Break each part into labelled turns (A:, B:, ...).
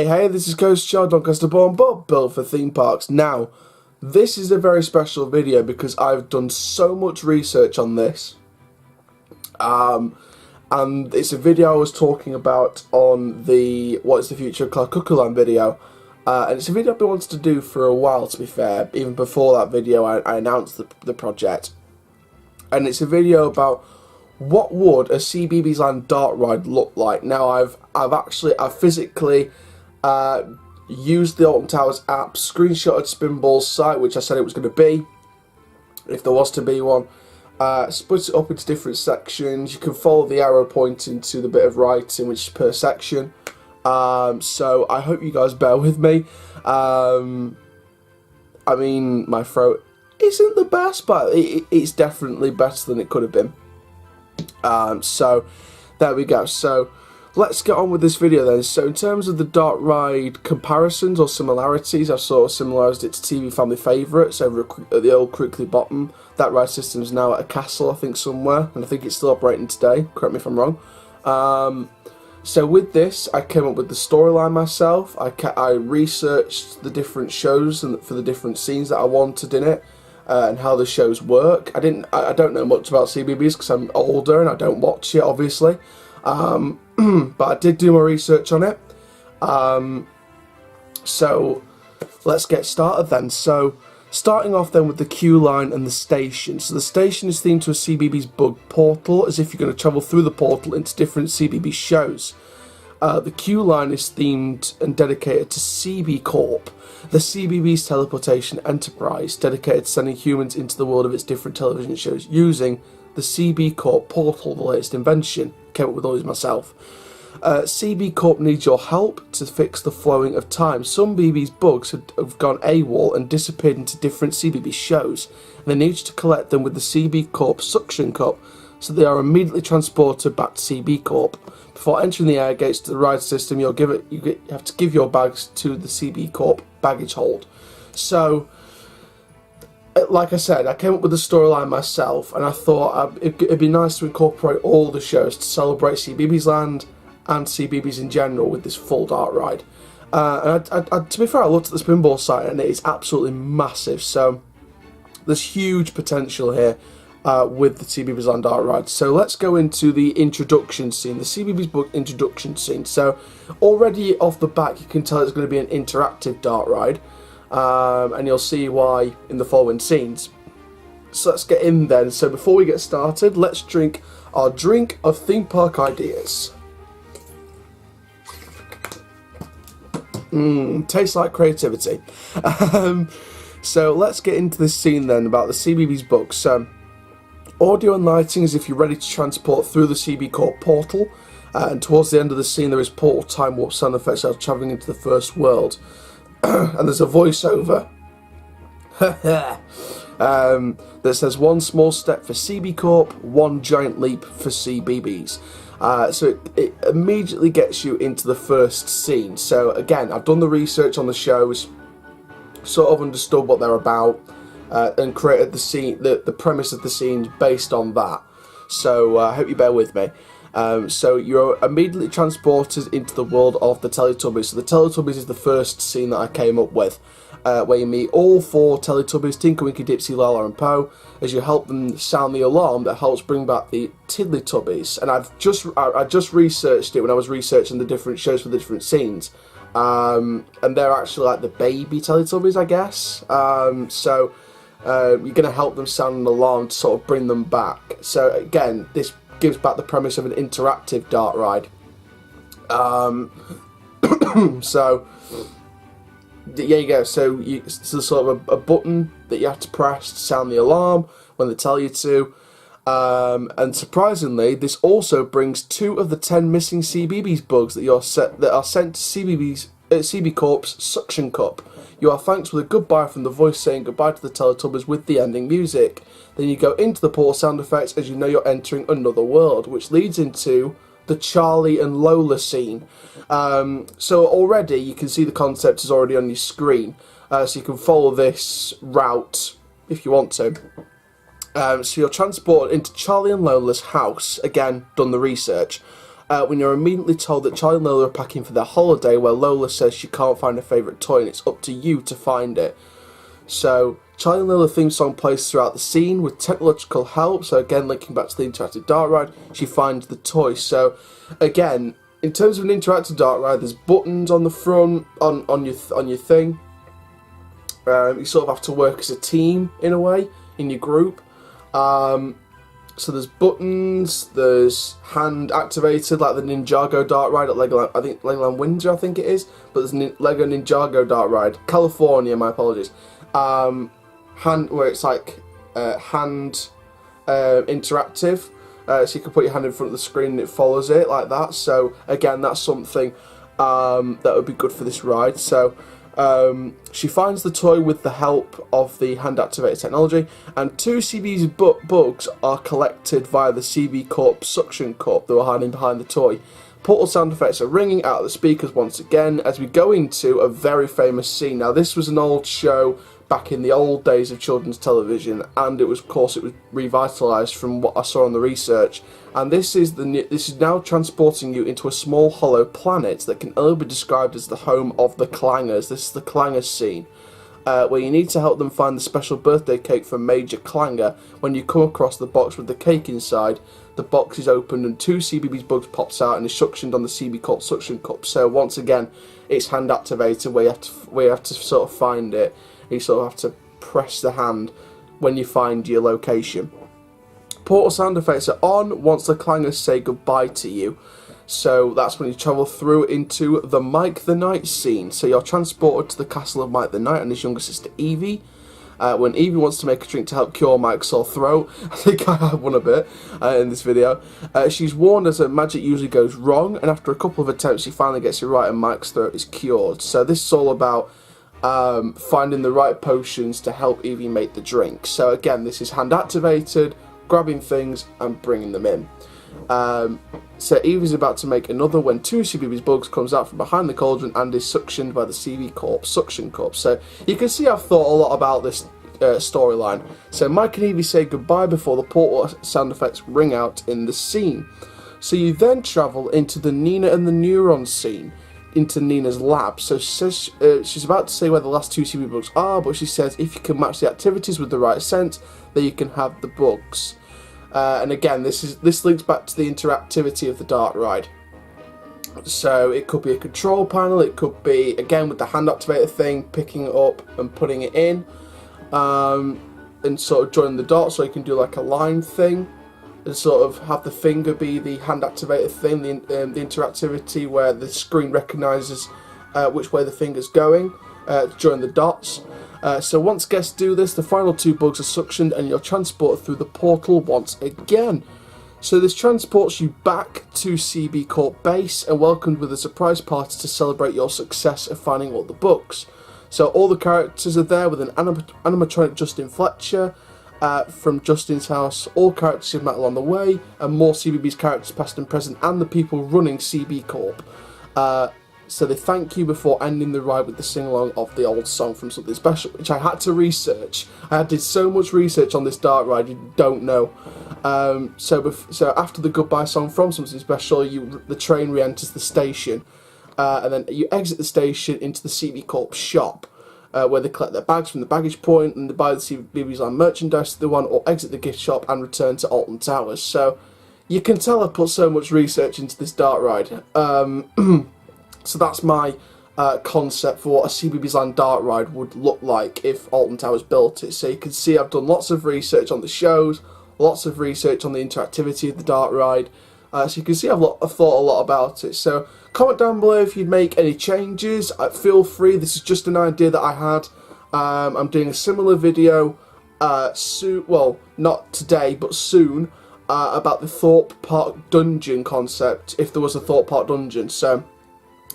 A: Hey, this is Ghost Child Doncaster Born, but built for theme parks. Now, this is a very special video because I've done so much research on this. And it's a video I was talking about on the What is the Future of Cloud Cuckoo Land video. And it's a video I've been wanting to do for a while, to be fair. Even before that video, I announced the project. And it's a video about what would a Cbeebies Land dart ride look like. Now, I've physically used the Alton Towers app, screenshotted Spinball's site, which I said it was going to be, if there was to be one. Split it up into different sections. You can follow the arrow pointing to the bit of writing, which is per section. So I hope you guys bear with me. I mean, my throat isn't the best, but it's definitely better than it could have been. So there we go. So let's get on with this video then. So in terms of the dart ride comparisons or similarities, I've sort of similarised it to TV Family Favourites over at the old Crickley Bottom. That ride system is now at a castle, I think, somewhere, and I think it's still operating today. Correct me if I'm wrong. So with this, I came up with the storyline myself. I researched the different shows and for the different scenes that I wanted in it, and how the shows work. I don't know much about Cbeebies because I'm older and I don't watch it, obviously. But I did do my research on it. So let's get started then. So starting off then with the queue line and the station. So the station is themed to a Cbeebies bug portal, as if you're going to travel through the portal into different Cbeebies shows. The queue line is themed and dedicated to CB Corp, the Cbeebies teleportation enterprise, dedicated to sending humans into the world of its different television shows using the CB Corp portal, the latest invention. Came up with all these myself. CB Corp needs your help to fix the flowing of time. Some BB's bugs have gone AWOL and disappeared into different Cbeebies shows, and they need you to collect them with the CB Corp suction cup, so they are immediately transported back to CB Corp. Before entering the air gates to the ride system, you have to give your bags to the CB Corp baggage hold. So, like I said, I came up with the storyline myself, and I thought it'd be nice to incorporate all the shows to celebrate Cbeebies Land and Cbeebies in general with this full dart ride. To be fair, I looked at the Spinball site and it is absolutely massive, so there's huge potential here with the Cbeebies Land dart ride. So let's go into the introduction scene, the Cbeebies book introduction scene. So already off the bat you can tell it's going to be an interactive dart ride, and you'll see why in the following scenes. So let's get in then. So before we get started, let's drink our drink of theme park ideas. Tastes like creativity. So let's get into this scene then about the Cbeebies books. Audio and lighting is if you're ready to transport through the CB Corp portal, and towards the end of the scene there is portal time warp sound effects as travelling into the first world. And there's a voiceover that says one small step for CB Corp, one giant leap for Cbeebies. So it immediately gets you into the first scene. So again, I've done the research on the shows, sort of understood what they're about, and created the scene, the premise of the scenes based on that. So I hope you bear with me. So you're immediately transported into the world of the Teletubbies. So the Teletubbies is the first scene that I came up with, where you meet all four Teletubbies, Tinker, Winky, Dipsy, Lala and Po, as you help them sound the alarm that helps bring back the Tiddlytubbies. And I just researched it when I was researching the different shows for the different scenes. And they're actually like the baby Teletubbies, I guess. So you're going to help them sound an alarm to sort of bring them back. So again, this gives back the premise of an interactive dart ride. So there you go. So it's sort of a button that you have to press to sound the alarm when they tell you to. And surprisingly, this also brings 2 of the 10 missing Cbeebies bugs that are sent to CB Corp's suction cup. You are thanked with a goodbye from the voice saying goodbye to the Teletubbies with the ending music. Then you go into the portal sound effects as you know you're entering another world, which leads into the Charlie and Lola scene. So already you can see the concept is already on your screen, so you can follow this route if you want to. So you're transported into Charlie and Lola's house. Again, done the research. when you're immediately told that Charlie and Lola are packing for their holiday, where Lola says she can't find her favourite toy and it's up to you to find it. So Charlie and Lola theme song plays throughout the scene with technological help. So again, linking back to the interactive dark ride, she finds the toy. So again, in terms of an interactive dark ride, there's buttons on the front on your thing. You sort of have to work as a team in a way in your group. So there's buttons, there's hand activated like the Ninjago dark ride at Legoland, I think Legoland Windsor, I think it is. But there's Lego Ninjago dark ride, California, my apologies. Hand, where it's like hand interactive. So you can put your hand in front of the screen and it follows it like that. So again, that's something that would be good for this ride. So she finds the toy with the help of the hand-activated technology, and 2 Cbeebies bugs are collected via the CB Corp suction cup that were hiding behind the toy. Portal sound effects are ringing out of the speakers once again as we go into a very famous scene. Now, this was an old show back in the old days of children's television, and it was, of course, it was revitalised from what I saw on the research. And this is now transporting you into a small hollow planet that can only be described as the home of the Clangers. This is the Clangers scene, where you need to help them find the special birthday cake for Major Clanger. When you come across the box with the cake inside, the box is opened and 2 Cbeebies bugs pops out and is suctioned on the CB Corp suction cup. So once again, it's hand activated where you have to sort of find it. You sort of have to press the hand when you find your location. Portal sound effects are on once the Clangers say goodbye to you. So that's when you travel through into the Mike the Knight scene. So you're transported to the castle of Mike the Knight and his younger sister Evie. When Evie wants to make a drink to help cure Mike's sore throat, I think I had one a bit in this video, she's warned as her magic usually goes wrong, and after a couple of attempts she finally gets it right and Mike's throat is cured. So this is all about finding the right potions to help Evie make the drink. So again, this is hand activated, grabbing things and bringing them in. So Evie's about to make another when 2 Cbeebies bugs comes out from behind the cauldron and is suctioned by the CB Corp suction cup. So you can see I've thought a lot about this storyline. So Mike and Evie say goodbye before the portal sound effects ring out in the scene. So you then travel into the Nina and the Neurons scene, into Nina's lab. So she says, she's about to say where the last 2 CB bugs are, but she says if you can match the activities with the right scent, then you can have the bugs. And again, this links back to the interactivity of the dark ride. So it could be a control panel, it could be, again, with the hand activated thing, picking it up and putting it in, and sort of joining the dots, so you can do like a line thing, and sort of have the finger be the hand activated thing, the interactivity where the screen recognises which way the finger's going, join the dots. So once guests do this, the final 2 bugs are suctioned and you're transported through the portal once again. So this transports you back to CB Corp base and welcomed with a surprise party to celebrate your success of finding all the bugs. So all the characters are there with an animatronic Justin Fletcher from Justin's house. All characters you've met along the way, and more Cbeebies characters past and present, and the people running CB Corp. So they thank you before ending the ride with the sing-along of the old song from Something Special, which I had to research. I did so much research on this dark ride, you don't know. So after the goodbye song from Something Special, the train re-enters the station. And then you exit the station into the CB Corp shop, where they collect their bags from the baggage point and they buy the Cbeebies Land merchandise that they want, or exit the gift shop and return to Alton Towers. So you can tell I put so much research into this dark ride. So that's my concept for what a Cbeebies Land dark ride would look like if Alton Towers built it. So you can see I've done lots of research on the shows, lots of research on the interactivity of the dark ride. So you can see I've thought a lot about it. So comment down below if you'd make any changes. Feel free, this is just an idea that I had. I'm doing a similar video soon, well, not today, but soon, about the Thorpe Park dungeon concept, if there was a Thorpe Park dungeon. So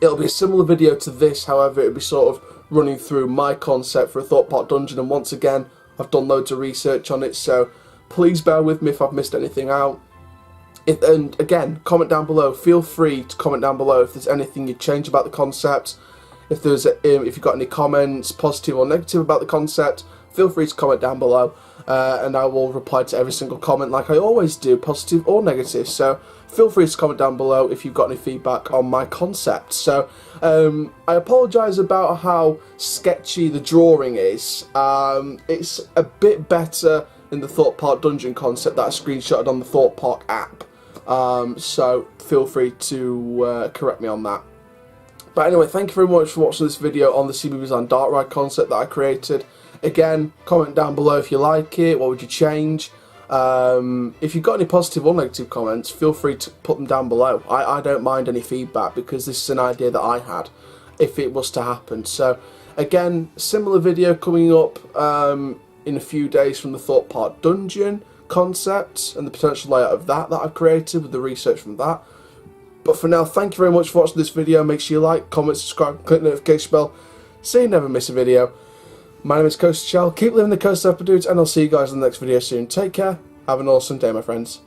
A: it'll be a similar video to this, however, it'll be sort of running through my concept for a Thorpe Park dungeon, and once again, I've done loads of research on it, so please bear with me if I've missed anything out. And again, comment down below, feel free to comment down below if there's anything you'd change about the concept, if you've got any comments, positive or negative about the concept. feel free to comment down below, and I will reply to every single comment like I always do, positive or negative. So feel free to comment down below if you've got any feedback on my concept. So I apologise about how sketchy the drawing is. It's a bit better in the Thought Park Dungeon concept that I screenshotted on the Thought Park app. So feel free to correct me on that. But anyway, thank you very much for watching this video on the Cbeebies Land Dark Ride concept that I created. Again, comment down below if you like it, what would you change. If you've got any positive or negative comments, feel free to put them down below. I don't mind any feedback, because this is an idea that I had if it was to happen. So again, similar video coming up in a few days from the Thought Park Dungeon concept and the potential layout of that I've created with the research from that. But for now, thank you very much for watching this video. Make sure you like, comment, subscribe, click the notification bell so you never miss a video. My name is Coast Shell. Keep living the coast up, dudes, and I'll see you guys in the next video soon. Take care. Have an awesome day, my friends.